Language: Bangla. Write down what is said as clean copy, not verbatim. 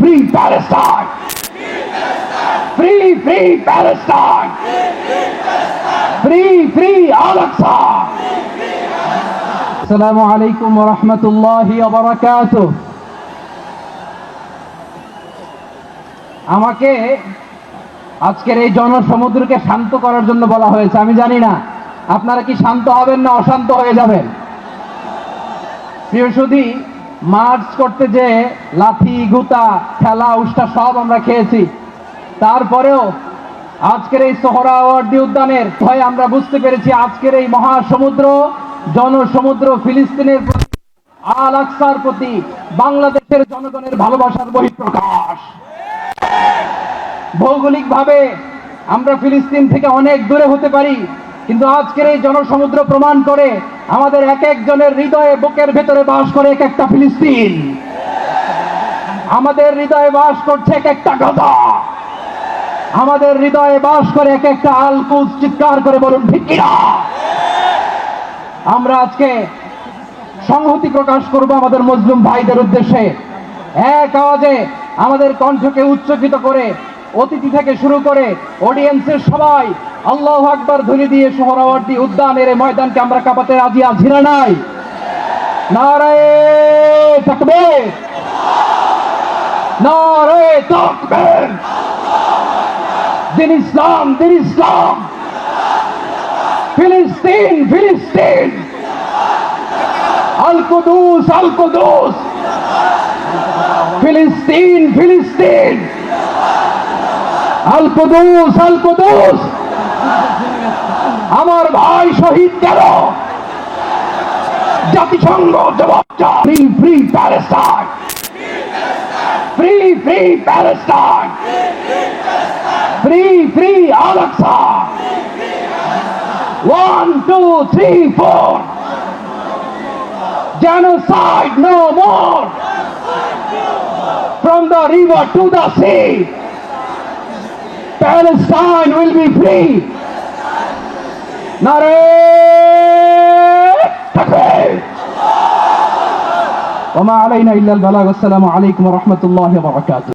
free Palestine! Free, free Palestine! Free, free Al-Aqsa! Assalamu alaikum wa rahmatullahi wa barakatuh. আমাকে আজকের এই জনসমুদ্রকে শান্ত করার জন্য বলা হয়েছে। আমি জানি না আপনারা কি শান্ত হবেন না অশান্ত হয়ে যাবেন। প্রিয় সুধী, মার্চ করতে যে লাথি গুতা খেলা উষ্টা সব আমরা খেয়েছি, তারপরেও আজকের এই সোহরাওয়ার্দী উদ্যানের ভয়ে আমরা বুঝতে পেরেছি আজকের এই মহাসমুদ্র জনসমুদ্র ফিলিস্তিনের প্রতি, আল আকসার প্রতি বাংলাদেশের জনগণের ভালোবাসার বহিঃপ্রকাশ। ভৌগোলিকভাবে আমরা ফিলিস্তিন থেকে অনেক দূরে হতে পারি, কিন্তু আজকের এই জনসমুদ্র প্রমাণ করে আমাদের এক একজনের হৃদয়ে বুকের ভেতরে বাস করে এক একটা ফিলিস্তিন। আমাদের হৃদয়ে বাস করছে এক একটা গাজা, আমাদের হৃদয়ে বাস করে এক একটা আল কুদস। চিৎকার করে বলুন ঠিক কিনা। আমরা আজকে সংহতি প্রকাশ করব আমাদের মুসলিম ভাইদের উদ্দেশ্যে। এক আওয়াজে আমাদের কণ্ঠকে উচ্চকিত করে অতিথি থেকে শুরু করে অডিয়েন্সের সবাই আল্লাহু আকবার ধ্বনি দিয়ে সোহরাওয়ার্দী উদ্যানের এই ময়দানকে আমরা কাঁপাতে রাজি আছি না নাই? নারায়ে তাকবীর, নারায়ে তাকবীর। দিন ইসলাম, দিন ইসলাম। ফিলিস্তিন, ফিলিস্তিন। আল কুদুস, আল কুদুস। ফিলিস্তিন, ফিলিস্তিন। আল কুদুস, আল কুদুস। আমার ভাই শহীদ কেন? জাতিসংঘ জবাব চায়। Free, free Palestine. Free, free Palestine. Free, free Al Aqsa. 1, 2, 3, 4. Genocide no more. From the river to the sea, Palestine will be free. Naare takbir. Wa ma alayna illa al-balagh. Assalamu alaykum wa rahmatullahi wa barakatuh.